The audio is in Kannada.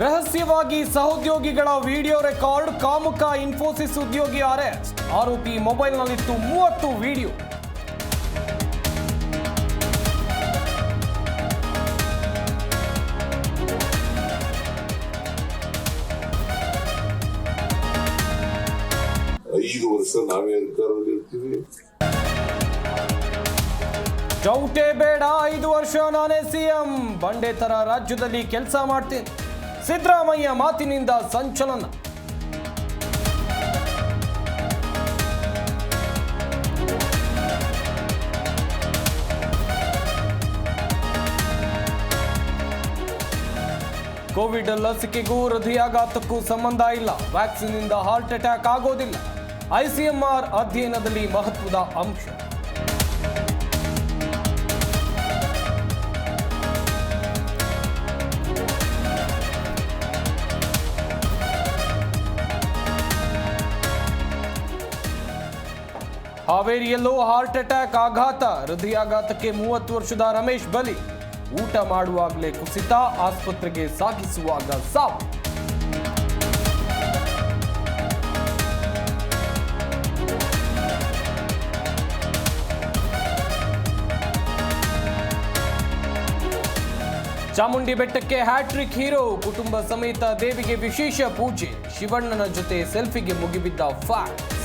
ರಹಸ್ಯವಾಗಿ ಸಹೋದ್ಯೋಗಿಗಳ ವಿಡಿಯೋ ರೆಕಾರ್ಡ್, ಕಾಮುಕ ಇನ್ಫೋಸಿಸ್ ಉದ್ಯೋಗಿ ಅರೆಸ್ಟ್, ಆರೋಪಿ ಮೊಬೈಲ್ನಲ್ಲಿತ್ತು 30 ವಿಡಿಯೋ. ಐದು ವರ್ಷ ನಾವೇ ಅಧಿಕಾರದಲ್ಲಿ ಇರ್ತೀವಿ. ಚೌಟೆ ಬೇಡ, 5 ವರ್ಷ ನಾನೇ ಸಿಎಂ, ಬಂಡೆ ತರ ರಾಜ್ಯದಲ್ಲಿ ಕೆಲಸ ಮಾಡ್ತೀನಿ. ಸಿದ್ದರಾಮಯ್ಯ ಮಾತಿನಿಂದ ಸಂಚಲನ. ಕೋವಿಡ್ ಲಸಿಕೆಗೂ ಹೃದಯಾಘಾತಕ್ಕೂ ಸಂಬಂಧ ಇಲ್ಲ, ವ್ಯಾಕ್ಸಿನ್ ಇಂದ ಹಾರ್ಟ್ ಅಟ್ಯಾಕ್ ಆಗೋದಿಲ್ಲ. ಐಸಿಎಂಆರ್ ಅಧ್ಯಯನದಲ್ಲಿ ಮಹತ್ವದ ಅಂಶ. ಹಾವೇರಿಯಲ್ಲೂ ಹಾರ್ಟ್ ಅಟ್ಯಾಕ್ ಆಘಾತ, ಹೃದಯಾಘಾತಕ್ಕೆ 30 ವರ್ಷದ ರಮೇಶ್ ಬಲಿ. ಊಟ ಮಾಡುವಾಗಲೇ ಕುಸಿತ, ಆಸ್ಪತ್ರೆಗೆ ಸಾಗಿಸುವಾಗ ಸಾವು. ಚಾಮುಂಡಿ ಬೆಟ್ಟಕ್ಕೆ ಹ್ಯಾಟ್ರಿಕ್ ಹೀರೋ, ಕುಟುಂಬ ಸಮೇತ ದೇವಿಗೆ ವಿಶೇಷ ಪೂಜೆ. ಶಿವಣ್ಣನ ಜೊತೆ ಸೆಲ್ಫಿಗೆ ಮುಗಿಬಿದ್ದ ಫ್ಯಾನ್ಸ್.